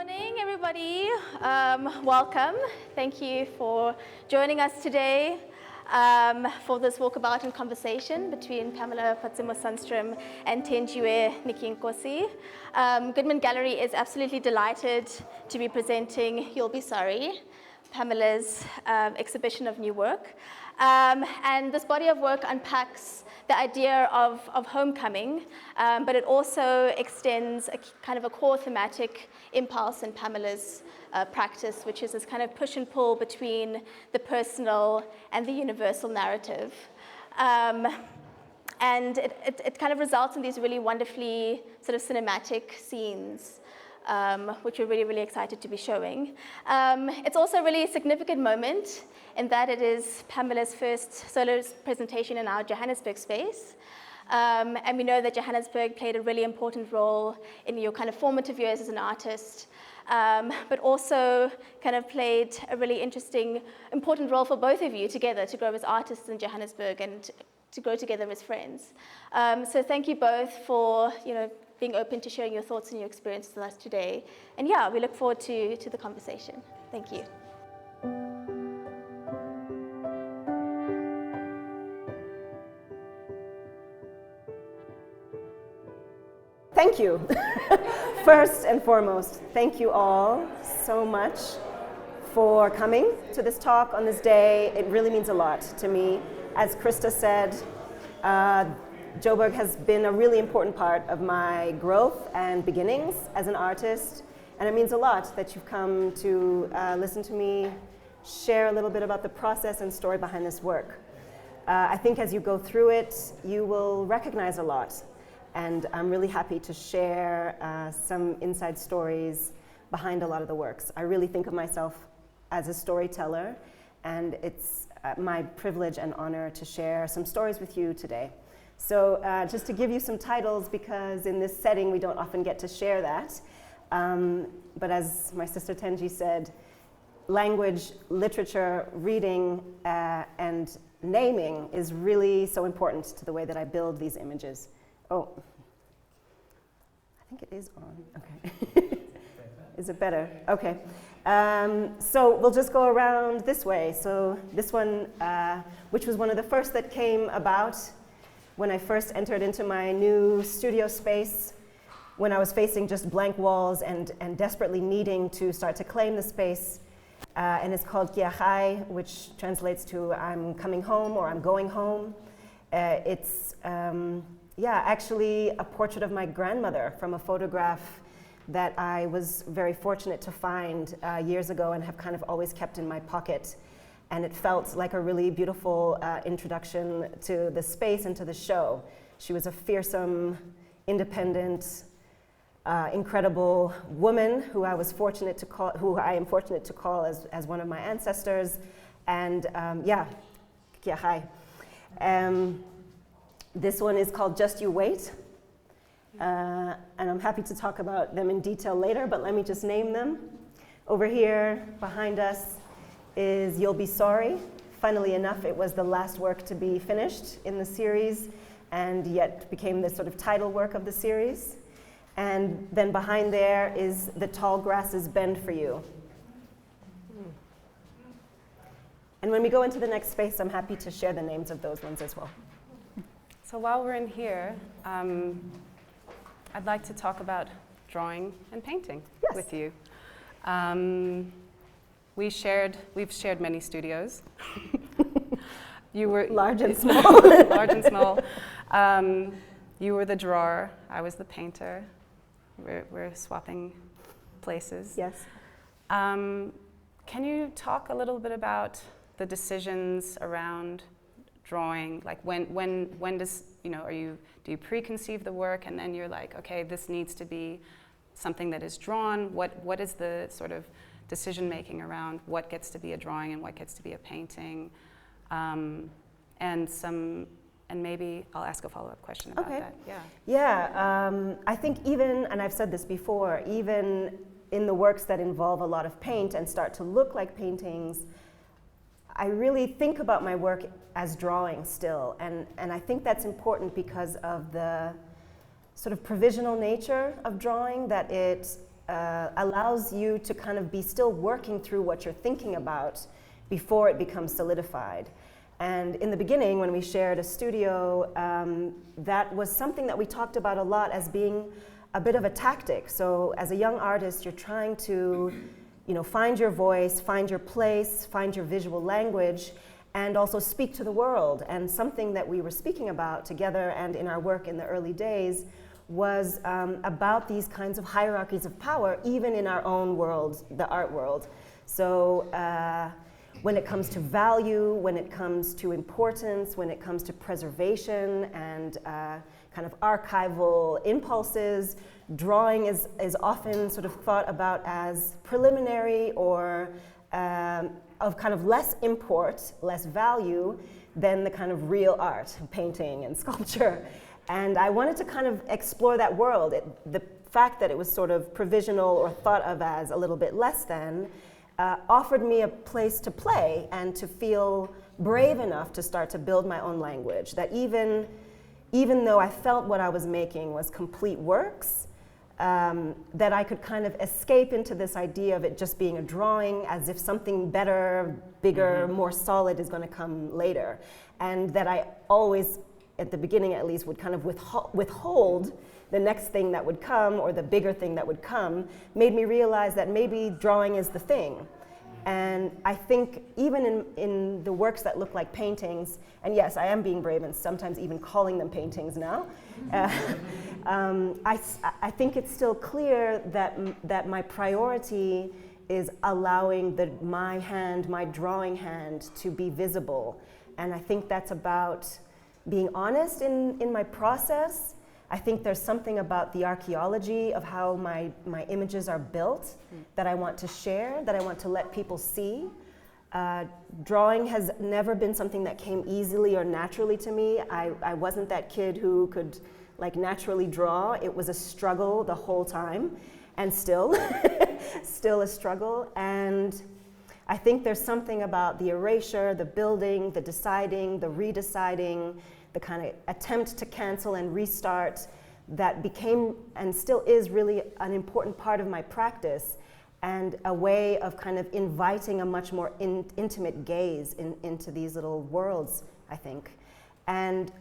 morning, everybody. Welcome. Thank you for joining us today for this walkabout and conversation between Pamela Phatsimo Sunstrum and Thenjiwe Niki Nkosi. Goodman Gallery is absolutely delighted to be presenting You'll Be Sorry, Pamela's exhibition of new work. And this body of work unpacks the idea of homecoming, but it also extends a kind of a core thematic impulse in Pamela's practice, which is this kind of push and pull between the personal and the universal narrative. And it kind of results in these really wonderfully sort of cinematic scenes, which we're really, really excited to be showing. It's also a really significant moment in that it is Pamela's first solo presentation in our Johannesburg space. And we know that Johannesburg played a really important role in your kind of formative years as an artist, but also kind of played a really interesting, important role for both of you together to grow as artists in Johannesburg and to grow together as friends. So thank you both for being open to sharing your thoughts and your experiences with us today. And yeah, we look forward to the conversation. Thank you. Thank you. First and foremost, thank you all so much for coming to this talk on this day. It really means a lot to me. As Krista said, Joburg has been a really important part of my growth and beginnings as an artist, and it means a lot that you've come to listen to me share a little bit about the process and story behind this work. I think as you go through it, you will recognize a lot, and I'm really happy to share some inside stories behind a lot of the works. I really think of myself as a storyteller, and it's my privilege and honor to share some stories with you today. So just to give you some titles, because in this setting we don't often get to share that, but as my sister Thenji said, language, literature, reading, and naming is really so important to the way that I build these images. Oh, I think it is on. Okay. Is it better? Okay. So we'll just go around this way. So this one, which was one of the first that came about when I first entered into my new studio space, when I was facing just blank walls and desperately needing to start to claim the space. And it's called Kiachai, which translates to I'm coming home or I'm going home. It's actually a portrait of my grandmother from a photograph that I was very fortunate to find years ago and have kind of always kept in my pocket. And it felt like a really beautiful introduction to the space and to the show. She was a fearsome, independent, incredible woman who I am fortunate to call as one of my ancestors. And Kiachai. This one is called Just You Wait. And I'm happy to talk about them in detail later, but let me just name them. Over here, behind us, is You'll Be Sorry. Funnily enough, it was the last work to be finished in the series, and yet became the sort of title work of the series. And then behind there is The Tall Grasses Bend for You. And when we go into the next space, I'm happy to share the names of those ones as well. So while we're in here, I'd like to talk about drawing and painting with you. We've shared many studios. You were large and small. Large and small. You were the drawer. I was the painter. We're swapping places. Yes. Can you talk a little bit about the decisions around drawing? Like when does do you preconceive the work and then you're like, okay, this needs to be something that is drawn? What is the sort of decision making around what gets to be a drawing and what gets to be a painting, and maybe I'll ask a follow-up question about that. I think even, and I've said this before, even in the works that involve a lot of paint and start to look like paintings, I really think about my work as drawing still, and I think that's important because of the sort of provisional nature of drawing, that it allows you to kind of be still working through what you're thinking about before it becomes solidified. And in the beginning, when we shared a studio, that was something that we talked about a lot as being a bit of a tactic. So as a young artist, you're trying to, find your voice, find your place, find your visual language, and also speak to the world. And something that we were speaking about together and in our work in the early days was about these kinds of hierarchies of power, even in our own world, the art world. So when it comes to value, when it comes to importance, when it comes to preservation and kind of archival impulses, drawing is often sort of thought about as preliminary or of kind of less import, less value than the kind of real art, painting and sculpture. And I wanted to kind of explore that world. The fact that it was sort of provisional or thought of as a little bit less than offered me a place to play and to feel brave enough to start to build my own language. That even though I felt what I was making was complete works, that I could kind of escape into this idea of it just being a drawing, as if something better, bigger, more solid is going to come later. And that I always, at the beginning at least, would kind of withhold the next thing that would come or the bigger thing that would come, made me realize that maybe drawing is the thing. And I think even in the works that look like paintings, and yes, I am being brave and sometimes even calling them paintings now, I think it's still clear that my priority is allowing my drawing hand to be visible. And I think that's about being honest in my process. I think there's something about the archaeology of how my images are built that I want to share, that I want to let people see. Drawing has never been something that came easily or naturally to me. I wasn't that kid who could naturally draw. It was a struggle the whole time, and still a struggle. And I think there's something about the erasure, the building, the deciding, the redeciding, the kind of attempt to cancel and restart that became and still is really an important part of my practice, and a way of kind of inviting a much more intimate gaze into these little worlds, I think. And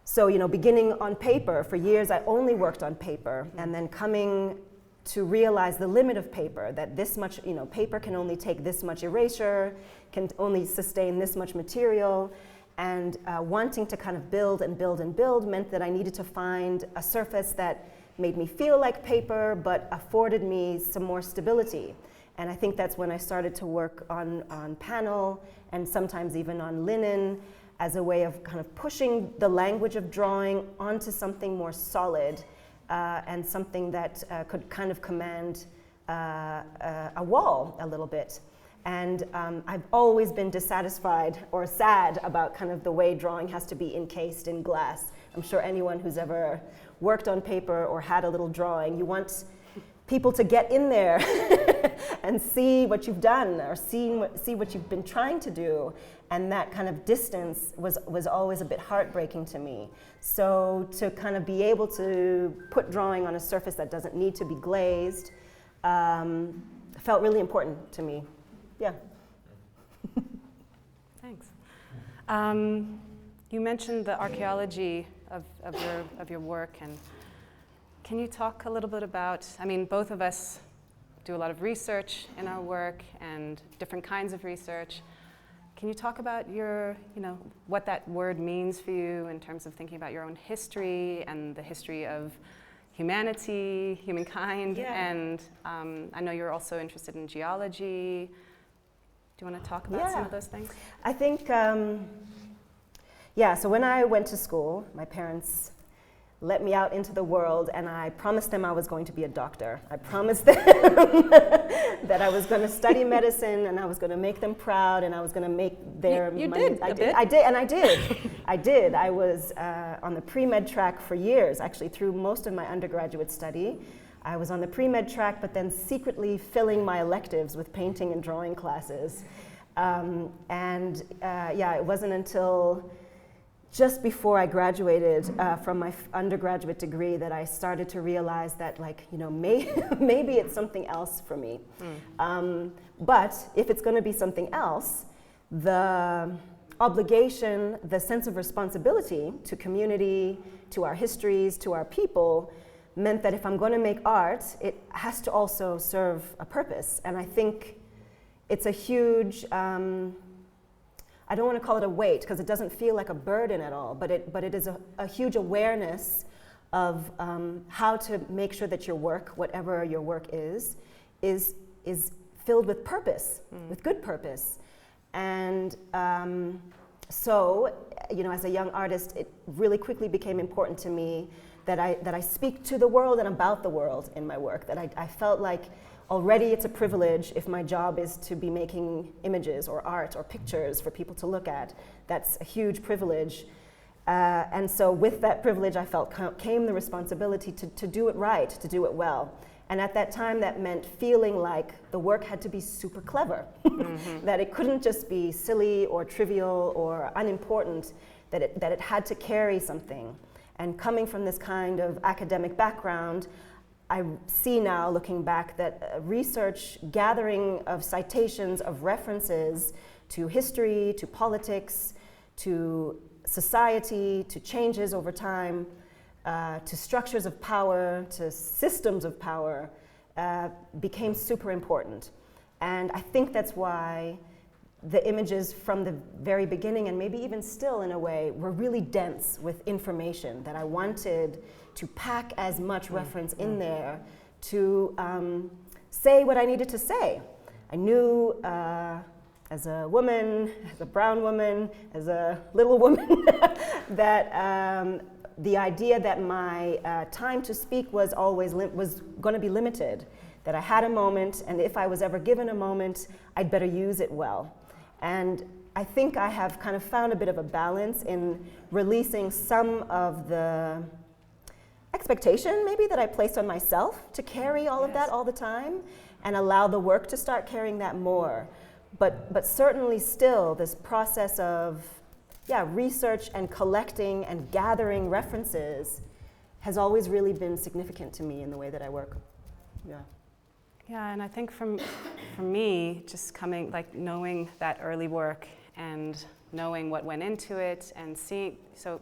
so, beginning on paper, for years I only worked on paper, and then coming to realize the limit of paper, that this much, paper can only take this much erasure, can only sustain this much material. And wanting to kind of build and build and build meant that I needed to find a surface that made me feel like paper, but afforded me some more stability. And I think that's when I started to work on panel and sometimes even on linen as a way of kind of pushing the language of drawing onto something more solid and something that could kind of command a wall a little bit. And I've always been dissatisfied or sad about kind of the way drawing has to be encased in glass. I'm sure anyone who's ever worked on paper or had a little drawing, you want people to get in there and see what you've done or see what you've been trying to do. And that kind of distance was always a bit heartbreaking to me. So to kind of be able to put drawing on a surface that doesn't need to be glazed felt really important to me. Yeah. Thanks. You mentioned the archaeology of your work, and can you talk a little bit about, both of us do a lot of research in our work and different kinds of research. Can you talk about what that word means for you in terms of thinking about your own history and the history of humanity, humankind? Yeah. And I know you're also interested in geology. Do you want to talk about some of those things? I think, so when I went to school, my parents let me out into the world, and I promised them I was going to be a doctor. I promised them that I was going to study medicine, and I was going to make them proud, and I was going to make their money. I did. I was on the pre-med track for years, actually through most of my undergraduate study. I was on the pre-med track, but then secretly filling my electives with painting and drawing classes. It wasn't until just before I graduated from my undergraduate degree that I started to realize that, like, you know, maybe it's something else for me. But if it's going to be something else, the obligation, the sense of responsibility to community, to our histories, to our people, meant that if I'm going to make art, it has to also serve a purpose. And I think it's a huge, I don't want to call it a weight because it doesn't feel like a burden at all, but it is a huge awareness of how to make sure that your work, whatever your work is filled with purpose, with good purpose. And so, you know, as a young artist, it really quickly became important to me that I speak to the world and about the world in my work, that I felt like already it's a privilege if my job is to be making images or art or pictures for people to look at. That's a huge privilege. And so with that privilege, I felt came the responsibility to do it right, to do it well. And at that time, that meant feeling like the work had to be super clever, that it couldn't just be silly or trivial or unimportant, that it had to carry something. And coming from this kind of academic background, I see now, looking back, that research, gathering of citations, of references to history, to politics, to society, to changes over time, to structures of power, to systems of power, became super important. And I think that's why the images from the very beginning, and maybe even still in a way, were really dense with information that I wanted to pack as much reference in there to say what I needed to say. I knew as a woman, as a brown woman, as a little woman, that the idea that my time to speak was always was going to be limited, that I had a moment, and if I was ever given a moment, I'd better use it well. And I think I have kind of found a bit of a balance in releasing some of the expectation maybe that I placed on myself to carry all of that all the time and allow the work to start carrying that more. But certainly still this process of research and collecting and gathering references has always really been significant to me in the way that I work. Yeah, and I think for me, just coming, like knowing that early work and knowing what went into it and seeing, so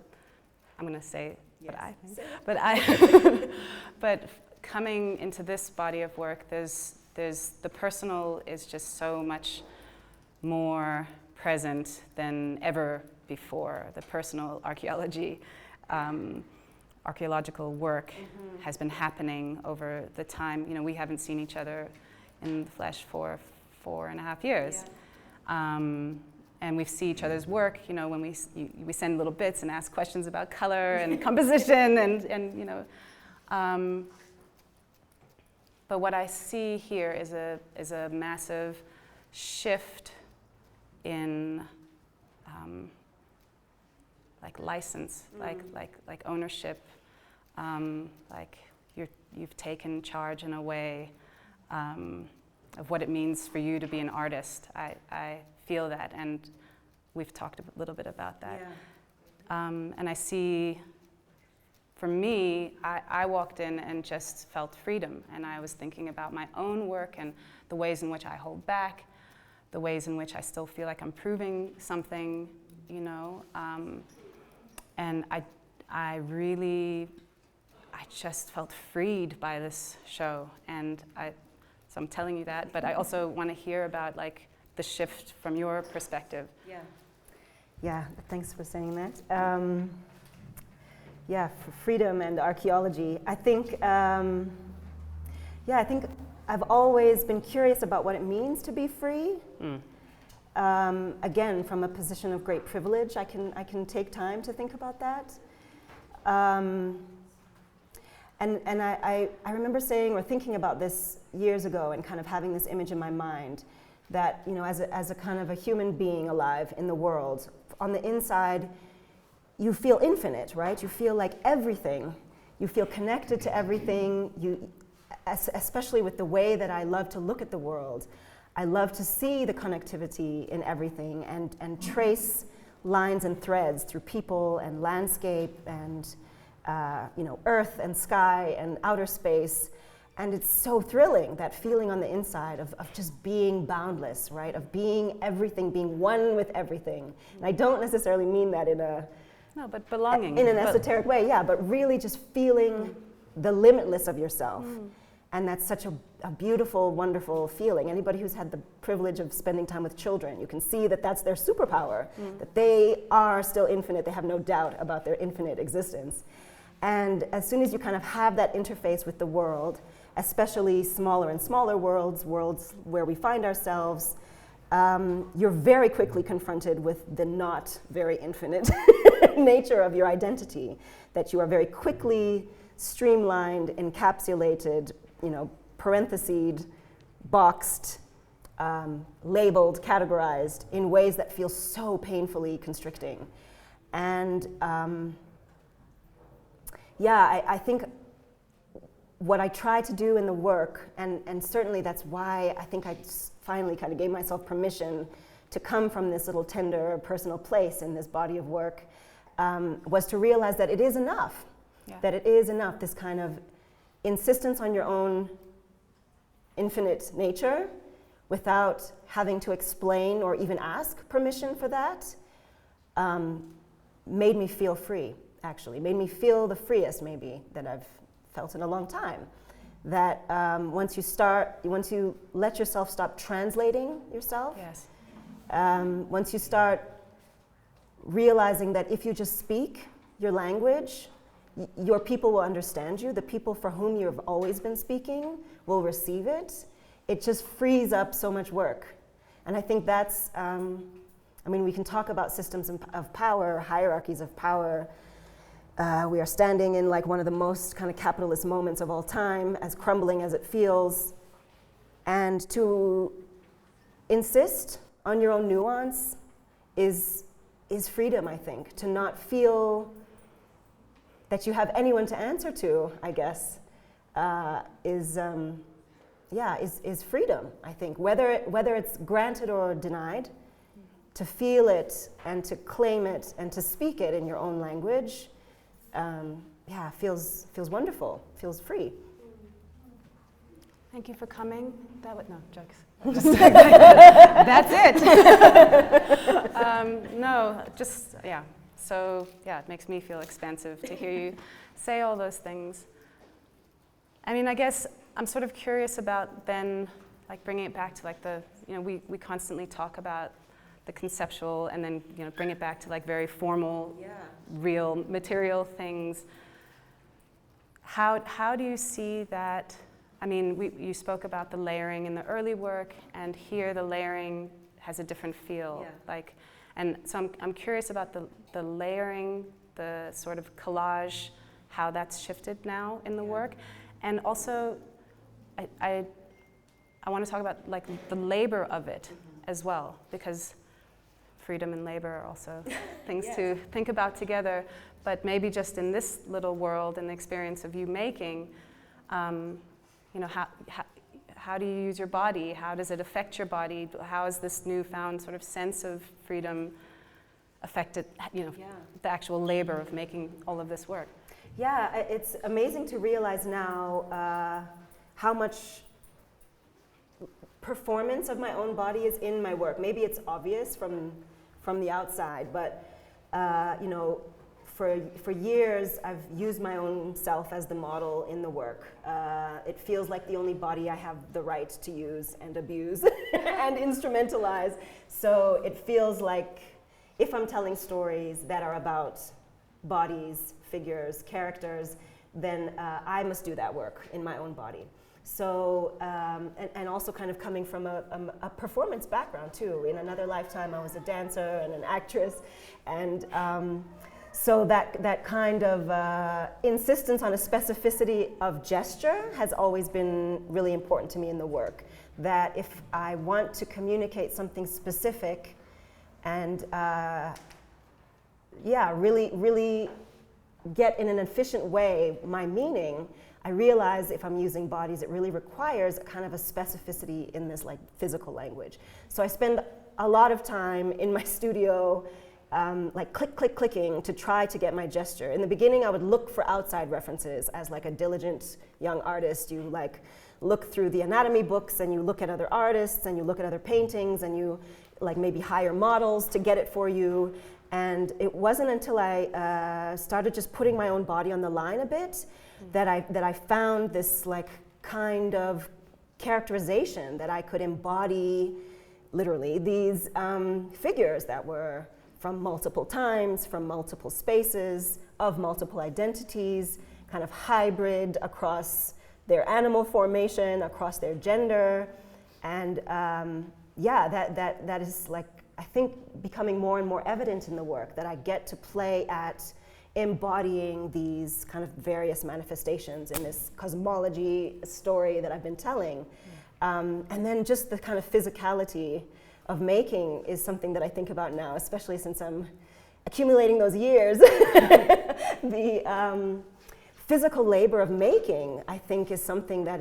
I'm going to say what I think, but coming into this body of work, there's the personal is just so much more present than ever before. The personal archaeological work has been happening over the time. You know, we haven't seen each other in the flesh for 4.5 years. And we see each other's work, you know, when we send little bits and ask questions about color and composition and you know. But what I see here is a massive shift in like license, like ownership, like you've taken charge in a way of what it means for you to be an artist. I feel that, and we've talked a little bit about that. And I see, for me, I walked in and just felt freedom, and I was thinking about my own work and the ways in which I hold back, the ways in which I still feel like I'm proving something, you know. And I just felt freed by this show, and so I'm telling you that, but I also want to hear about like the shift from your perspective. Yeah, thanks for saying that. For freedom and archaeology, I think I've always been curious about what it means to be free. Again, from a position of great privilege, I can take time to think about that. And I remember saying or thinking about this years ago and kind of having this image in my mind that, you know, as a kind of a human being alive in the world, on the inside, you feel infinite, right? You feel like everything. You feel connected to everything. Especially with the way that I love to look at the world. I love to see the connectivity in everything and trace lines and threads through people and landscape and earth and sky and outer space. And it's so thrilling, that feeling on the inside of just being boundless, right? Of being everything, being one with everything. And I don't necessarily mean that in but belonging. In an esoteric way, yeah, but really just feeling the limitless of yourself. And that's such a beautiful, wonderful feeling. Anybody who's had the privilege of spending time with children, you can see that that's their superpower, that they are still infinite, they have no doubt about their infinite existence. And as soon as you kind of have that interface with the world, especially smaller and smaller worlds where we find ourselves, you're very quickly confronted with the not very infinite nature of your identity, that you are very quickly streamlined, encapsulated, parenthesed, boxed, labeled, categorized in ways that feel so painfully constricting. And I think what I try to do in the work, and certainly that's why I think I finally kind of gave myself permission to come from this little tender personal place in this body of work, was to realize that it is enough. Yeah. That it is enough, this kind of insistence on your own infinite nature without having to explain or even ask permission for that, made me feel free, actually. Made me feel the freest, maybe, that I've felt in a long time. That once you let yourself stop translating yourself, yes. Once you start realizing that if you just speak your language, your people will understand you. The people for whom you've always been speaking will receive it. It just frees up so much work. And I think that's, we can talk about systems of power, hierarchies of power. We are standing in like one of the most kind of capitalist moments of all time, as crumbling as it feels. And to insist on your own nuance is freedom, I think. To not feel that you have anyone to answer to, I guess, is freedom, I think. Whether it's granted or denied, to feel it and to claim it and to speak it in your own language, feels wonderful, feels free. Thank you for coming. No, jokes. That's it. So it makes me feel expansive to hear you say all those things. I mean, I guess I'm sort of curious about then, like bringing it back to like we constantly talk about the conceptual and then bring it back to like very formal, real material things. How do you see that? I mean, you spoke about the layering in the early work, and here the layering has a different feel. And so I'm curious about the layering, the sort of collage, how that's shifted now in the work, and also I want to talk about like the labor of it as well, because freedom and labor are also things to think about together. But maybe just in this little world and the experience of you making, how do you use your body? How does it affect your body? How has this newfound sort of sense of freedom affected, the actual labor of making all of this work? Yeah, it's amazing to realize now how much performance of my own body is in my work. Maybe it's obvious from the outside, but for years I've used my own self as the model in the work. It feels like the only body I have the right to use and abuse and instrumentalize. So it feels like if I'm telling stories that are about bodies, figures, characters, then I must do that work in my own body. So, and also kind of coming from a performance background too. In another lifetime I was a dancer and an actress, and so that kind of insistence on a specificity of gesture has always been really important to me in the work. That if I want to communicate something specific and really get in an efficient way my meaning, I realize if I'm using bodies, it really requires a kind of a specificity in this like physical language. So I spend a lot of time in my studio like clicking to try to get my gesture. In the beginning, I would look for outside references as like a diligent young artist. You like look through the anatomy books and you look at other artists and you look at other paintings and you like maybe hire models to get it for you. And it wasn't until I started just putting my own body on the line a bit that I found this like kind of characterization that I could embody literally these figures that were from multiple times, from multiple spaces, of multiple identities, kind of hybrid across their animal formation, across their gender. And yeah, that is like, I think, becoming more and more evident in the work, that I get to play at embodying these kind of various manifestations in this cosmology story that I've been telling. And then just the kind of physicality of making is something that I think about now, especially since I'm accumulating those years. The physical labor of making, I think, is something that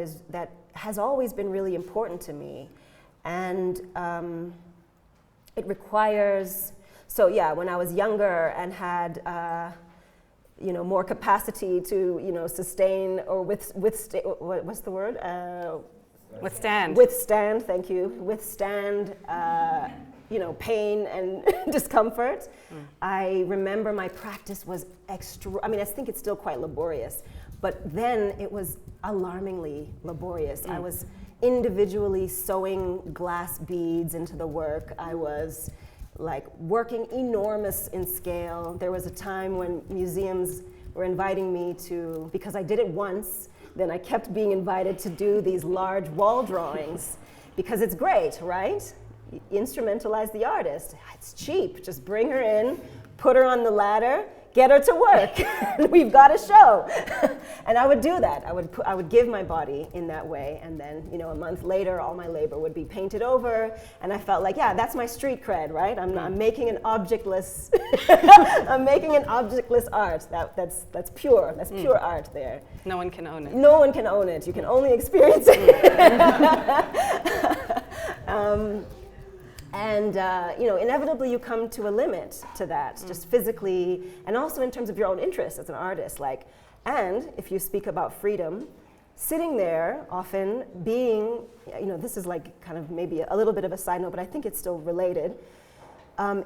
has always been really important to me. And it requires, so yeah, when I was younger and had more capacity to sustain or withstand, what's the word? Withstand. Withstand, thank you. Withstand, pain and discomfort. I remember my practice was I think it's still quite laborious, but then it was alarmingly laborious. I was individually sewing glass beads into the work. I was like working enormous in scale. There was a time when museums were inviting me to, because I did it once, then I kept being invited to do these large wall drawings because it's great, right? Instrumentalize the artist. It's cheap. Just bring her in, put her on the ladder, get her to work. We've got a show. And I would do that. I would give my body in that way, and then a month later, all my labor would be painted over, and I felt like, yeah, that's my street cred, right? I'm making an objectless. I'm making an objectless art. That's pure. That's pure art there. No one can own it. No one can own it. You can only experience it. Inevitably you come to a limit to that, just physically, and also in terms of your own interests as an artist. And if you speak about freedom, sitting there often being, this is like kind of maybe a little bit of a side note, but I think it's still related.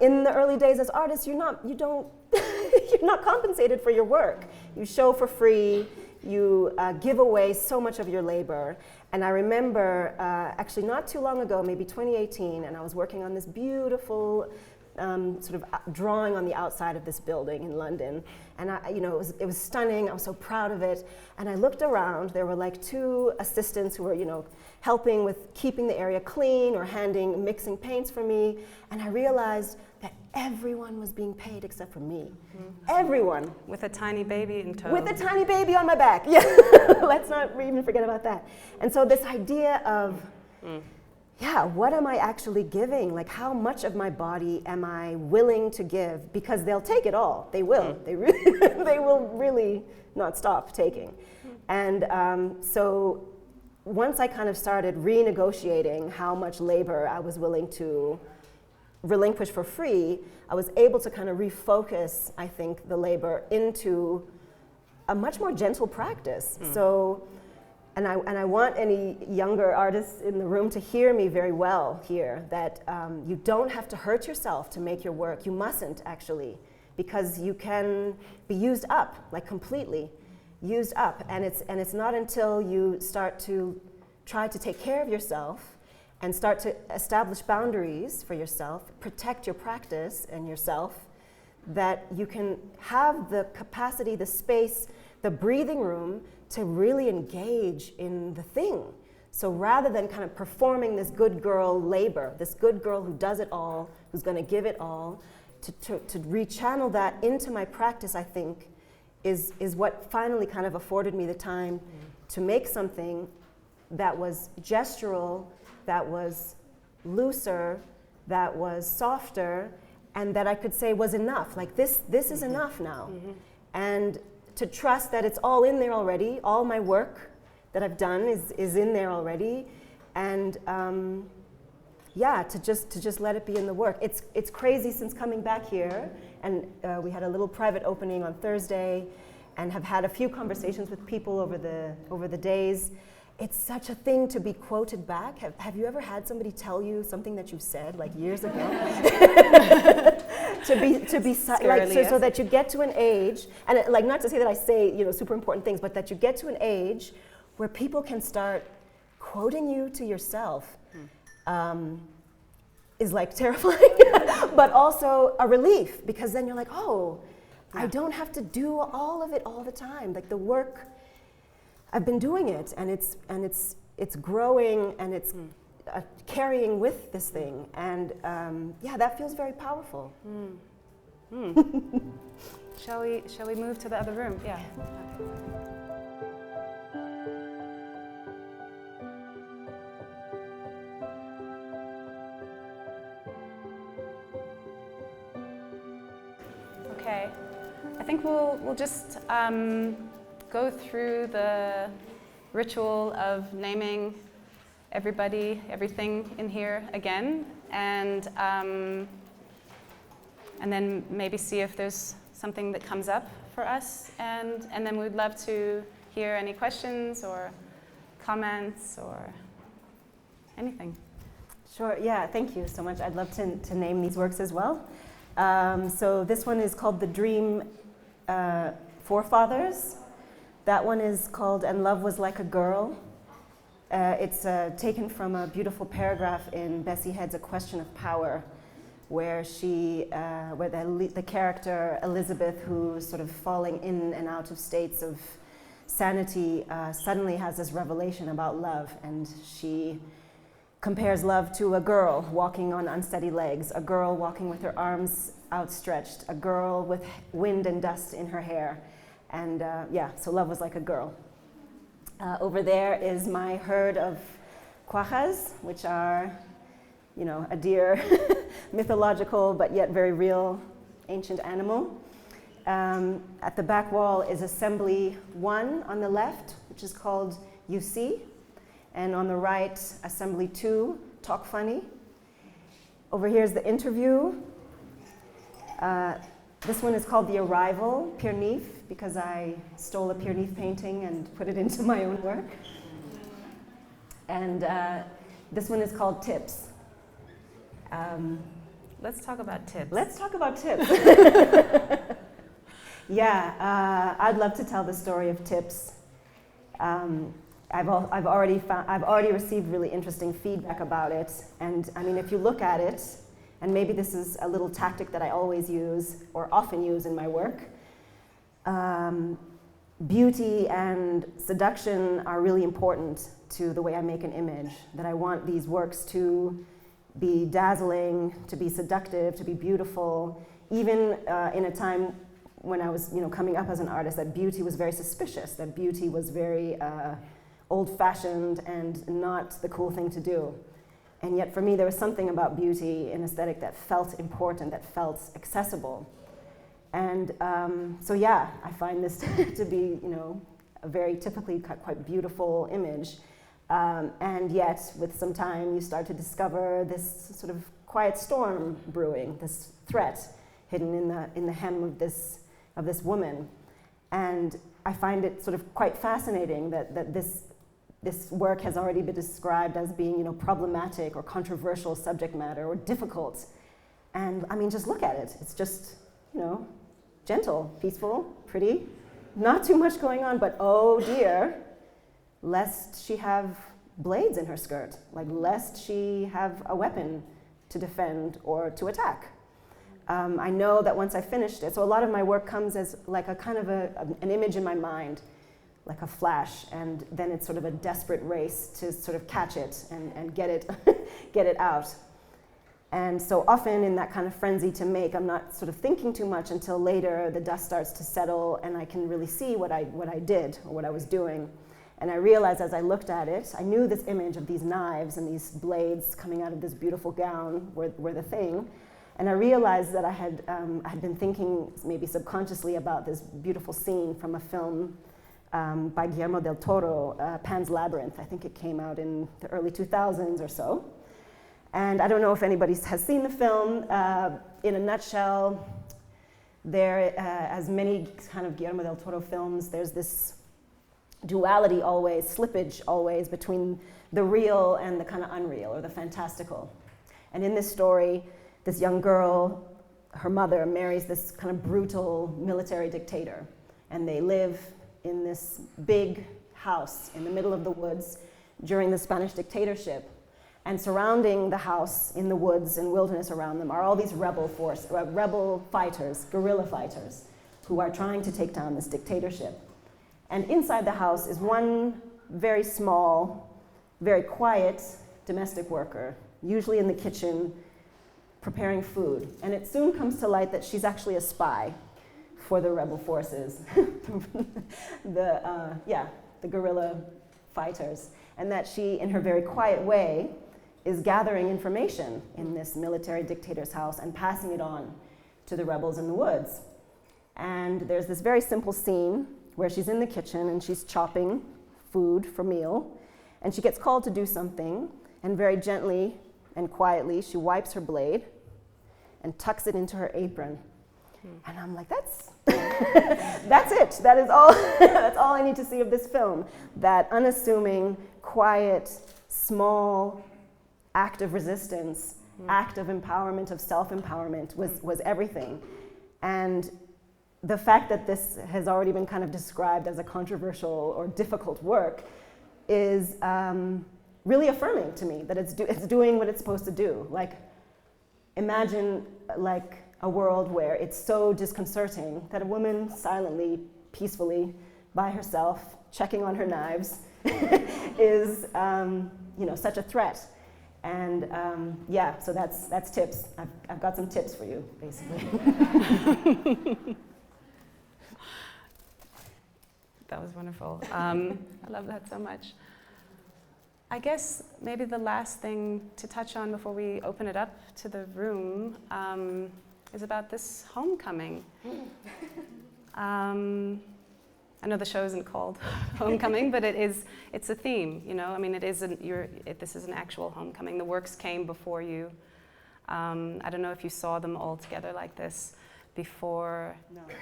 In the early days as artists, you're not compensated for your work. You show for free. You give away so much of your labor. And I remember actually not too long ago, maybe 2018, and I was working on this beautiful sort of drawing on the outside of this building in London. And it was stunning. I was so proud of it. And I looked around. There were like two assistants who were, helping with keeping the area clean or mixing paints for me. And I realized that everyone was being paid except for me. Everyone. With a tiny baby in tow. With a tiny baby on my back. Yeah. Let's not even forget about that. And so this idea of, what am I actually giving? Like, how much of my body am I willing to give? Because they'll take it all. They will. They will really not stop taking. And so once I kind of started renegotiating how much labor I was willing to relinquish for free, I was able to kind of refocus, I think, the labor into a much more gentle practice. So, and I want any younger artists in the room to hear me very well here, that you don't have to hurt yourself to make your work. You mustn't, actually, because you can be used up, like completely used up. And it's not until you start to try to take care of yourself and start to establish boundaries for yourself, protect your practice and yourself, that you can have the capacity, the space, the breathing room to really engage in the thing. So rather than kind of performing this good girl labor, this good girl who does it all, who's going to give it all, to rechannel that into my practice, I think, is what finally kind of afforded me the time to make something that was gestural, that was looser, that was softer, and that I could say was enough. Like this is enough now. And to trust that it's all in there already. All my work that I've done is in there already. And yeah, to just let it be in the work. It's crazy since coming back here, and we had a little private opening on Thursday, and have had a few conversations with people over the days. It's such a thing to be quoted back. Have you ever had somebody tell you something that you said like years ago? to be like, so that you get to an age, and like, not to say that I say, you know, super important things, but that you get to an age where people can start quoting you to yourself. Is like terrifying, but also a relief, because then you're like, oh, I don't have to do all of it all the time. Like, the work, I've been doing it, and it's growing, and it's carrying with this thing, and yeah, that feels very powerful. Shall we move to the other room? Yeah. Okay, I think we'll just go through the ritual of naming everybody, everything in here again, and then maybe see if there's something that comes up for us, and then we'd love to hear any questions or comments or anything. Sure, yeah, thank you so much. I'd love to name these works as well. So this one is called The Dream Forefathers. That one is called And Love Was Like a Girl. It's taken from a beautiful paragraph in Bessie Head's A Question of Power, where where the character Elizabeth, who's sort of falling in and out of states of sanity, suddenly has this revelation about love, and she compares love to a girl walking on unsteady legs, a girl walking with her arms outstretched, a girl with wind and dust in her hair. And yeah, so love was like a girl. Over there is my herd of quajas, which are, you know, a dear, mythological but yet very real ancient animal. At the back wall is Assembly 1 on the left, which is called You See. And on the right, Assembly 2, Talk Funny. Over here is the interview. This one is called The Arrival, Pierre Neef, because I stole a Pierre Neef painting and put it into my own work. And this one is called Tips. Let's talk about tips. Let's talk about tips. Yeah, I'd love to tell the story of tips. I've already received really interesting feedback about it, and I mean, if you look at it, and maybe this is a little tactic that I always use or often use in my work, beauty and seduction are really important to the way I make an image. That I want these works to be dazzling, to be seductive, to be beautiful, even in a time when I was, you know, coming up as an artist, that beauty was very suspicious, that beauty was very old-fashioned and not the cool thing to do. And yet for me, there was something about beauty and aesthetic that felt important, that felt accessible. And so yeah, I find this to be, you know, a very typically quite beautiful image. And yet, with some time, you start to discover this sort of quiet storm brewing, this threat hidden in the hem of this woman. And I find it sort of quite fascinating that this work has already been described as being, you know, problematic or controversial subject matter or difficult. And I mean, just look at it. It's just, you know, gentle, peaceful, pretty, not too much going on, but oh dear, lest she have blades in her skirt, like lest she have a weapon to defend or to attack. I know that once I finished it, so a lot of my work comes as like a kind of an image in my mind, like a flash, and then it's sort of a desperate race to sort of catch it and get it, get it out. And so often in that kind of frenzy to make, I'm not sort of thinking too much until later the dust starts to settle and I can really see what I did or what I was doing. And I realized as I looked at it, I knew this image of these knives and these blades coming out of this beautiful gown were the thing. And I realized that I had been thinking maybe subconsciously about this beautiful scene from a film by Guillermo del Toro, Pan's Labyrinth. I think it came out in the early 2000s or so. And I don't know if anybody has seen the film. In a nutshell, there, as many kind of Guillermo del Toro films, there's this duality always, slippage always between the real and the kind of unreal or the fantastical. And in this story, this young girl, her mother marries this kind of brutal military dictator, and they live in this big house in the middle of the woods during the Spanish dictatorship. And surrounding the house in the woods and wilderness around them are all these rebel fighters, guerrilla fighters, who are trying to take down this dictatorship. And inside the house is one very small, very quiet domestic worker, usually in the kitchen, preparing food. And it soon comes to light that she's actually a spy for the rebel forces, the guerrilla fighters, and that she, in her very quiet way, is gathering information in this military dictator's house and passing it on to the rebels in the woods. And there's this very simple scene where she's in the kitchen and she's chopping food for meal, and she gets called to do something, and very gently and quietly she wipes her blade and tucks it into her apron. And I'm like, that's that's it. That is all. That's all I need to see of this film. That unassuming, quiet, small act of resistance, act of empowerment, of self-empowerment was everything. And the fact that this has already been kind of described as a controversial or difficult work is really affirming to me, that it's doing what it's supposed to do. Like, imagine like a world where it's so disconcerting that a woman silently, peacefully, by herself, checking on her knives, is such a threat. And so that's tips. I've got some tips for you, basically. That was wonderful. I love that so much. I guess maybe the last thing to touch on before we open it up to the room is about this homecoming. I know the show isn't called Homecoming, but it's a theme, you know? I mean, this is an actual homecoming. The works came before you. I don't know if you saw them all together like this before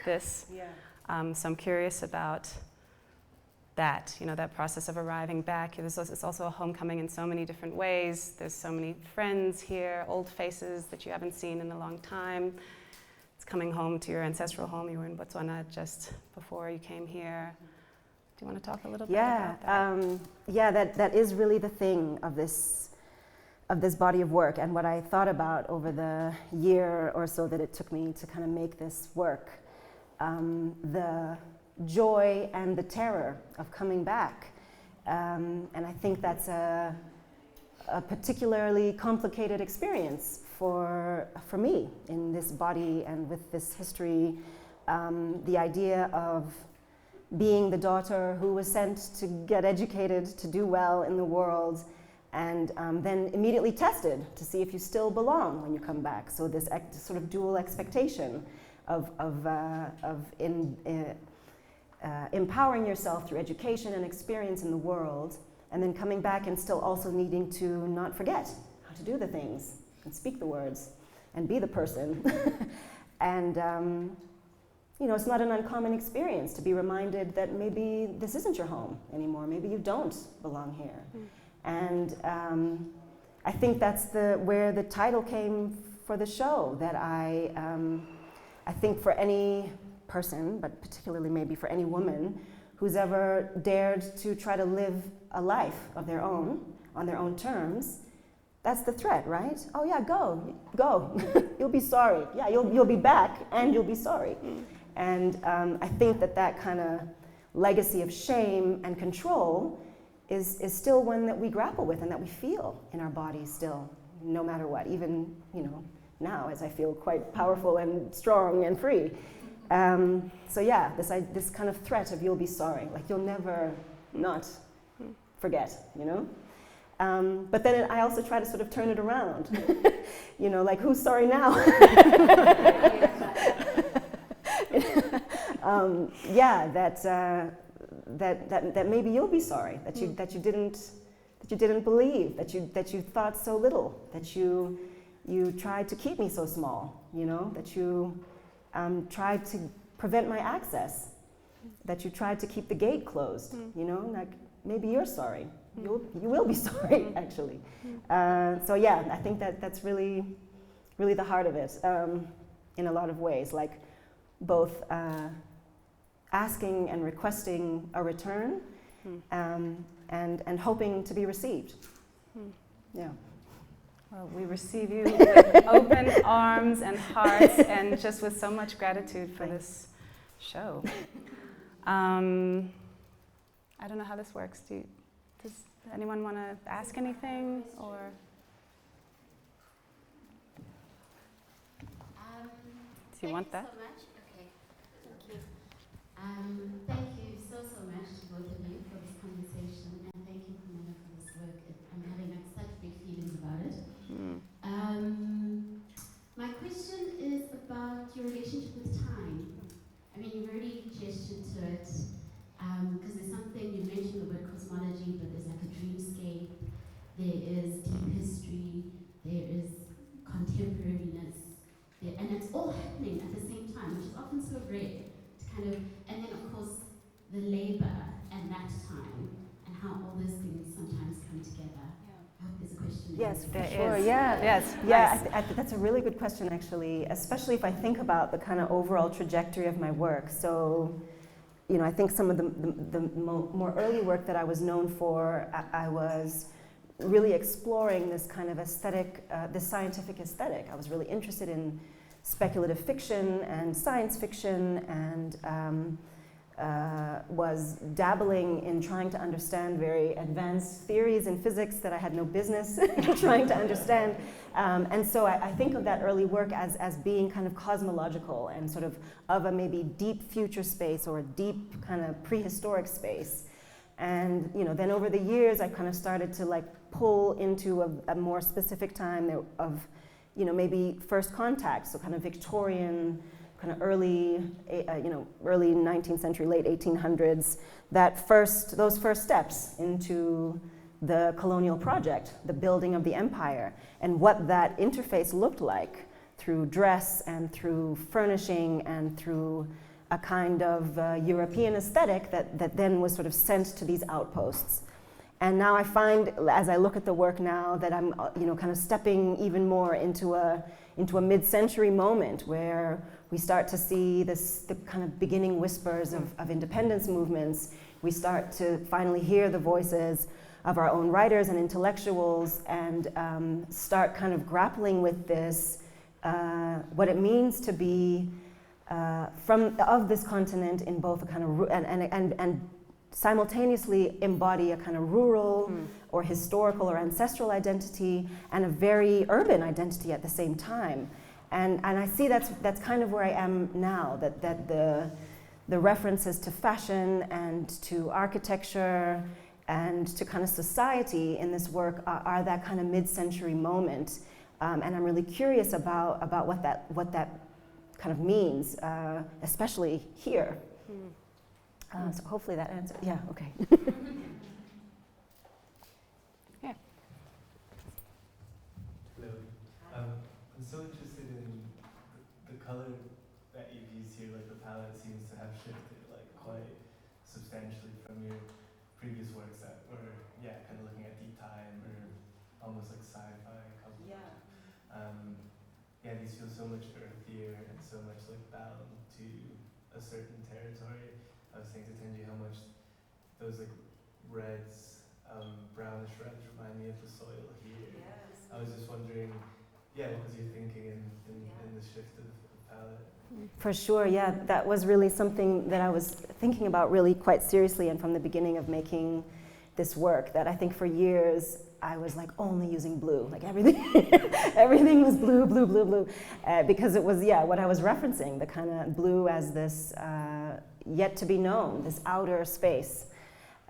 this. Yeah. So I'm curious about that, that process of arriving back. It's also a homecoming in so many different ways. There's so many friends here, old faces that you haven't seen in a long time. It's coming home to your ancestral home. You were in Botswana just before you came here. Do you want to talk a little bit about that? That is really the thing of this body of work, and what I thought about over the year or so that it took me to kind of make this work. The joy and the terror of coming back. And I think that's a particularly complicated experience for me in this body and with this history. The idea of being the daughter who was sent to get educated, to do well in the world, and then immediately tested to see if you still belong when you come back. So this sort of dual expectation of empowering yourself through education and experience in the world, and then coming back and still also needing to not forget how to do the things and speak the words and be the person. And it's not an uncommon experience to be reminded that maybe this isn't your home anymore. Maybe you don't belong here. And I think that's where the title came for the show, that I think for any person, but particularly maybe for any woman who's ever dared to try to live a life of their own, on their own terms, that's the threat, right? Oh yeah, go. You'll be sorry. Yeah, you'll be back and you'll be sorry. And I think that kind of legacy of shame and control is still one that we grapple with and that we feel in our bodies still, no matter what, even now as I feel quite powerful and strong and free. This kind of threat of you'll be sorry, like you'll never not forget, But then I also try to sort of turn it around, like who's sorry now? That maybe you'll be sorry that you didn't you didn't believe, that you thought so little, that you tried to keep me so small, that you tried to prevent my access, that you tried to keep the gate closed, like maybe you're sorry. You will be sorry, actually. So yeah, I think that's really, really the heart of it in a lot of ways, like both asking and requesting a return and hoping to be received. Yeah. Well, we receive you with open arms and hearts and just with so much gratitude for this show. I don't know how this works. Does anyone want to ask anything or? Do you want that? Thank you so much. Okay. Thank you. Thank you so much to both of you for this conversation, and thank you, Pamela, for this work. I'm having such big feelings about it. My question is about your relationship with time. I mean, you've already gestured to it, because there's something, you mentioned the word cosmology, but there's like a dreamscape, there is deep history, there is contemporariness, and it's all happening at the same time, which is often so rare to kind of, and then of course the labor and that time, and how all those things sometimes come together. I hope there's a question. Yes, for there sure. is. Yeah, yes, yeah. nice. I think that's a really good question, actually, especially if I think about the kind of overall trajectory of my work. So, I think some of the more early work that I was known for, I was really exploring this kind of aesthetic, this scientific aesthetic. I was really interested in speculative fiction and science fiction, and was dabbling in trying to understand very advanced theories in physics that I had no business trying to understand. And so I think of that early work as being kind of cosmological and sort of a maybe deep future space or a deep kind of prehistoric space. And then over the years I kind of started to like pull into a more specific time of maybe first contact, so kind of Victorian, kind of early 19th century, late 1800s, those first steps into the colonial project, the building of the empire, and what that interface looked like through dress and through furnishing and through a kind of European aesthetic that then was sort of sent to these outposts. And now I find, as I look at the work now, that I'm kind of stepping even more into a mid-century moment where we start to see the kind of beginning whispers of independence movements. We start to finally hear the voices of our own writers and intellectuals, and start kind of grappling with this, what it means to be of this continent in both a kind of and simultaneously embody a kind of rural or historical or ancestral identity and a very urban identity at the same time. And I see that's kind of where I am now, that the references to fashion and to architecture and to kind of society in this work are that kind of mid-century moment. And I'm really curious about what that kind of means, especially here. So hopefully that answers. Yeah, okay. Yeah. Hello. I'm so interested in the color that you've used here. Like the palette seems to have shifted like quite substantially from your previous works that were, kind of looking at deep time or almost like sci-fi. These feel so much earthier and so much like bound to a certain territory. I was saying to Thenjiwe how much those like reds, brownish reds remind me of the soil here. Yes. I was just wondering, what was your thinking in the shift of palette? For sure, yeah. That was really something that I was thinking about really quite seriously, and from the beginning of making this work, that I think for years I was like only using blue, like everything was blue, because it was, what I was referencing, the kind of blue as this yet to be known, this outer space.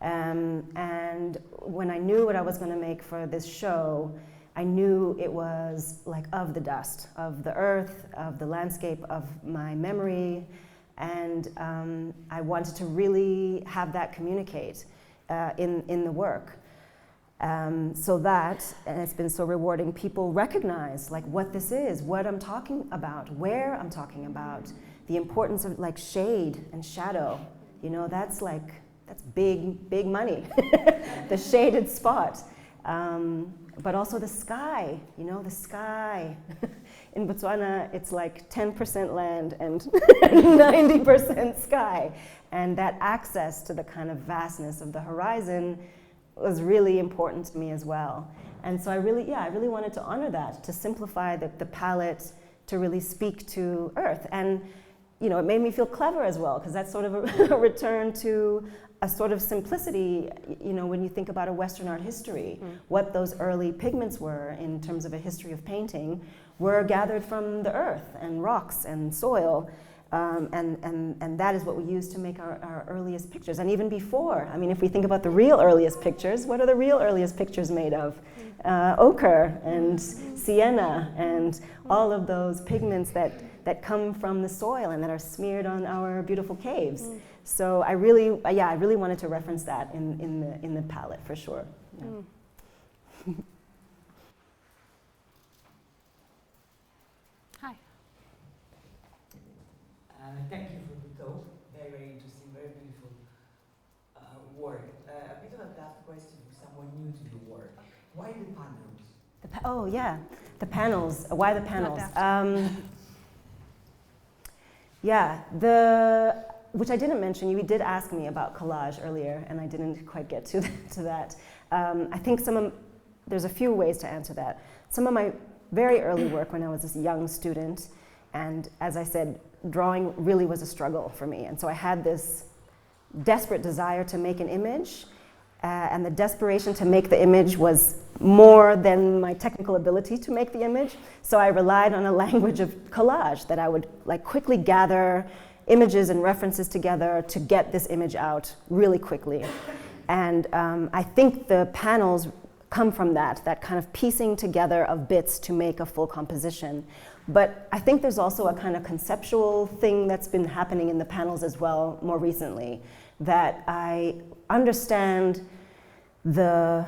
And when I knew what I was going to make for this show, I knew it was like of the dust, of the earth, of the landscape, of my memory, and I wanted to really have that communicate in the work. So that, and it's been so rewarding, people recognize like what this is, what I'm talking about, where I'm talking about, the importance of like shade and shadow. You know, that's big money, the shaded spot. But also the sky, you know, the sky. In Botswana, it's like 10% land and 90% sky. And that access to the kind of vastness of the horizon was really important to me as well. And so I really wanted to honor that, to simplify the palette, to really speak to Earth. And, you know, it made me feel clever as well, because that's sort of a return to a sort of simplicity, you know, when you think about a Western art history, what those early pigments were in terms of a history of painting were gathered from the earth and rocks and soil. And that is what we use to make our earliest pictures. And even before, I mean, if we think about the real earliest pictures, what are the real earliest pictures made of? Ochre and sienna and all of those pigments that come from the soil and that are smeared on our beautiful caves. So I really wanted to reference that in the palette for sure. Yeah. Hi. Thank you for the talk. Very, very interesting, very beautiful work. A bit of a tough question for someone new to your work. Why the panels? The panels. Why the panels? Which I didn't mention. You did ask me about collage earlier, and I didn't quite get to that. I think there's a few ways to answer that. Some of my very early work when I was this young student, and as I said, drawing really was a struggle for me. And so I had this desperate desire to make an image, and the desperation to make the image was more than my technical ability to make the image. So I relied on a language of collage that I would like quickly gather images and references together to get this image out really quickly. And I think the panels come from that kind of piecing together of bits to make a full composition. But I think there's also a kind of conceptual thing that's been happening in the panels as well more recently, that I understand the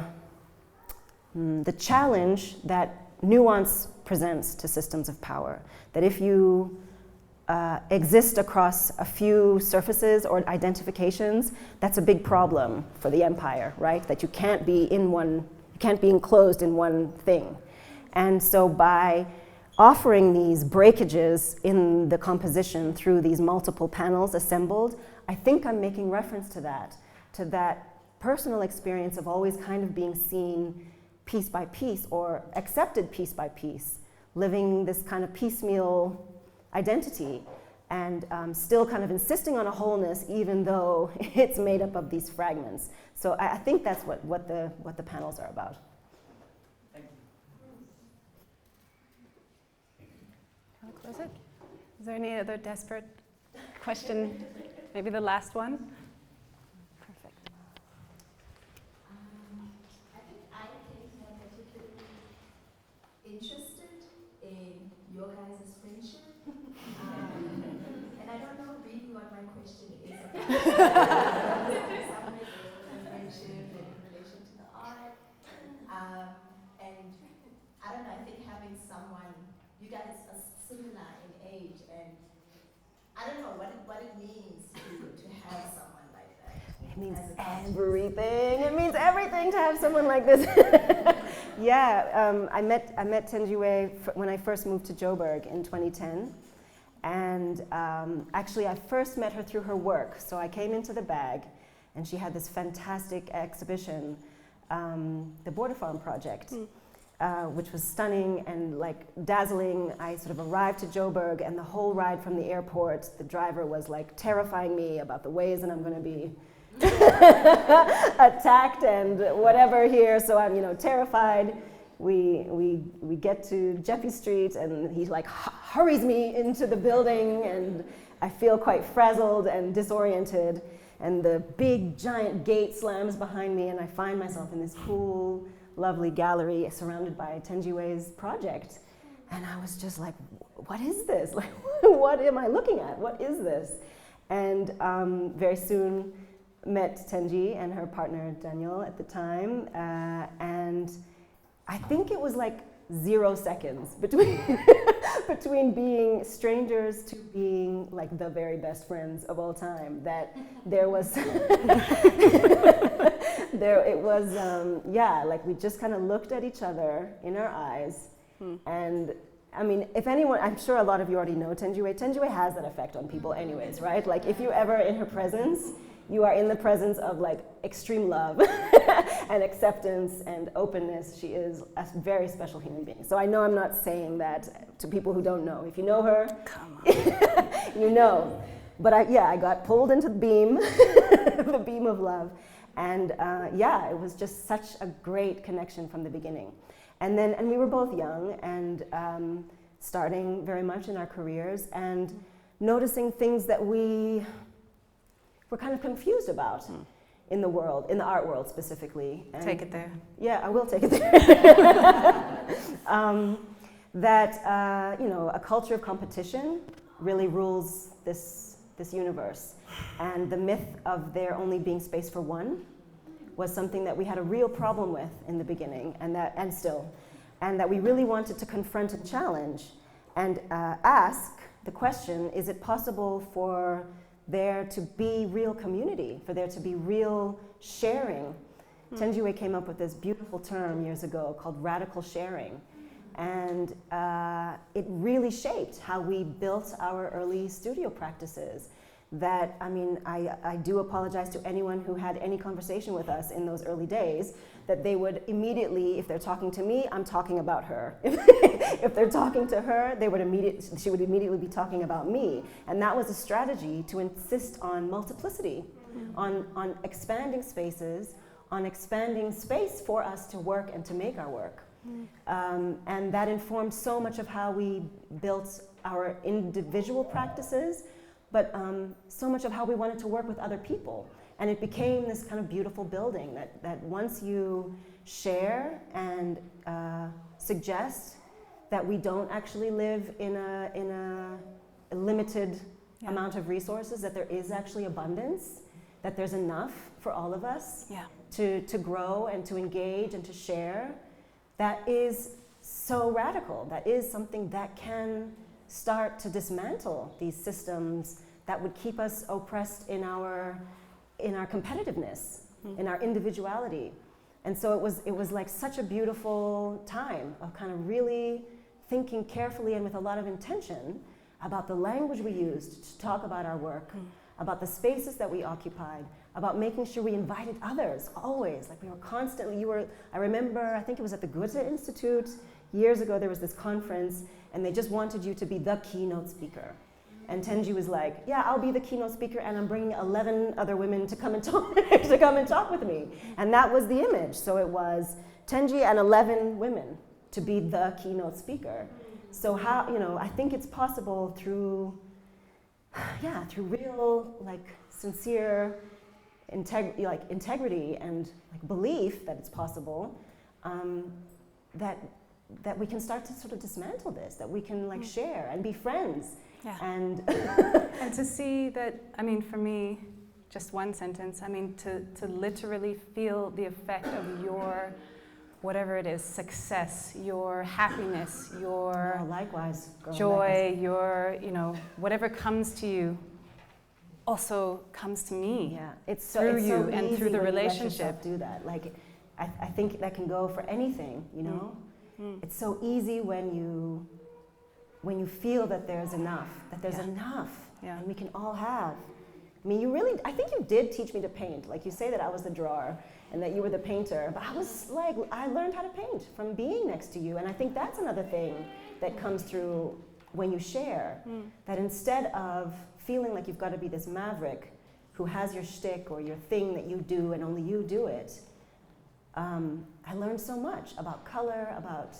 challenge that nuance presents to systems of power. That if you exist across a few surfaces or identifications, that's a big problem for the empire, right? That you can't be enclosed in one thing. And so by offering these breakages in the composition through these multiple panels assembled, I think I'm making reference to that personal experience of always kind of being seen piece by piece or accepted piece by piece, living this kind of piecemeal identity and still kind of insisting on a wholeness even though it's made up of these fragments. So I think that's what the panels are about. Thank you. Can I close it? Is there any other desperate question? Maybe the last one? Perfect. I think I came here particularly interested in your guys' friendship. And I don't know really what my question is about. Friendship and in relation to the art. And I don't know, I think having someone, you guys are similar in age, and I don't know what it means to have someone like that. It means everything. It means everything to have someone like this. I met Thenjiwe when I first moved to Joburg in 2010. And actually, I first met her through her work. So I came into the bag, and she had this fantastic exhibition, the Border Farm Project, which was stunning and like dazzling. I sort of arrived to Joburg, and the whole ride from the airport, the driver was like terrifying me about the ways that I'm going to be attacked and whatever here. So I'm, terrified. We get to Jeffy Street, and he like hurries me into the building, and I feel quite frazzled and disoriented. And the big giant gate slams behind me, and I find myself in this cool, lovely gallery surrounded by Thenjiwe's project. And I was just like, what is this? Like, what am I looking at? What is this? And very soon met Thenjiwe and her partner Daniel at the time, and I think it was like 0 seconds between between being strangers to being like the very best friends of all time. That there was like we just kind of looked at each other in our eyes, and I mean, if anyone, I'm sure a lot of you already know Thenjiwe. Thenjiwe has that effect on people anyways, right? Like if you're ever in her presence, you are in the presence of like extreme love and acceptance and openness. She is a very special human being. So I know I'm not saying that to people who don't know. If you know her, come on. You know. But I got pulled into the beam, the beam of love. And it was just such a great connection from the beginning. And we were both young and starting very much in our careers and noticing things that we were kind of confused about in the world, in the art world specifically. And take it there. Yeah, I will take it there. A culture of competition really rules this universe. And the myth of there only being space for one was something that we had a real problem with in the beginning, and that we really wanted to confront and challenge and ask the question, is it possible for there to be real community, for there to be real sharing? Thenjiwe came up with this beautiful term years ago called radical sharing. And it really shaped how we built our early studio practices. That, I mean, I do apologize to anyone who had any conversation with us in those early days, that they would immediately, if they're talking to me, I'm talking about her. If they're talking to her, she would immediately be talking about me. And that was a strategy to insist on multiplicity, on expanding spaces, on expanding space for us to work and to make our work. And that informed so much of how we built our individual practices, but so much of how we wanted to work with other people. And it became this kind of beautiful building that once you share and suggest that we don't actually live in a limited amount of resources, that there is actually abundance, that there's enough for all of us to grow and to engage and to share, that is so radical. That is something that can start to dismantle these systems that would keep us oppressed in our competitiveness, in our individuality. And so it was like such a beautiful time of kind of really thinking carefully and with a lot of intention about the language we used to talk about our work, about the spaces that we occupied, about making sure we invited others, always. Like we were constantly, I remember, I think it was at the Goethe Institute, years ago there was this conference, and they just wanted you to be the keynote speaker. And Thenjiwe was like, yeah, I'll be the keynote speaker, and I'm bringing 11 other women to come and talk with me. And that was the image. So it was Thenjiwe and 11 women to be the keynote speaker. So how, I think it's possible through real, like, sincere integrity and like belief that it's possible, that we can start to sort of dismantle this, that we can like share and be friends. Yeah. And and to see that, I mean, for me, just one sentence, I mean, to literally feel the effect of your, whatever it is, success, your happiness, your likewise, girl, joy, your, whatever comes to you also comes to me. Yeah, it's through it's you so and through the relationship. Do that. Like, I think that can go for anything, It's so easy when you feel that there's enough, and we can all have. I mean, I think you did teach me to paint. Like, you say that I was the drawer and that you were the painter, but I learned how to paint from being next to you, and I think that's another thing that comes through when you share, that instead of feeling like you've got to be this maverick who has your shtick or your thing that you do and only you do it, I learned so much about color, about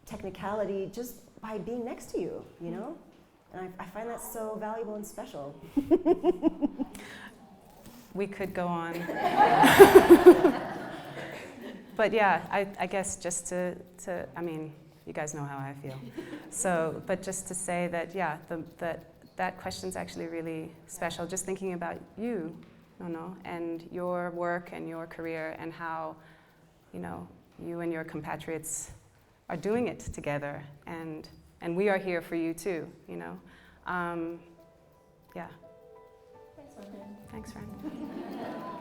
technicality, just by being next to you, And I find that so valuable and special. We could go on. But yeah, I guess just to I mean, you guys know how I feel. So, but just to say that, that question's actually really special. Just thinking about you and your work and your career and how, you and your compatriots are doing it together, and we are here for you too, Yeah. Thanks, Martin. Thanks, friend.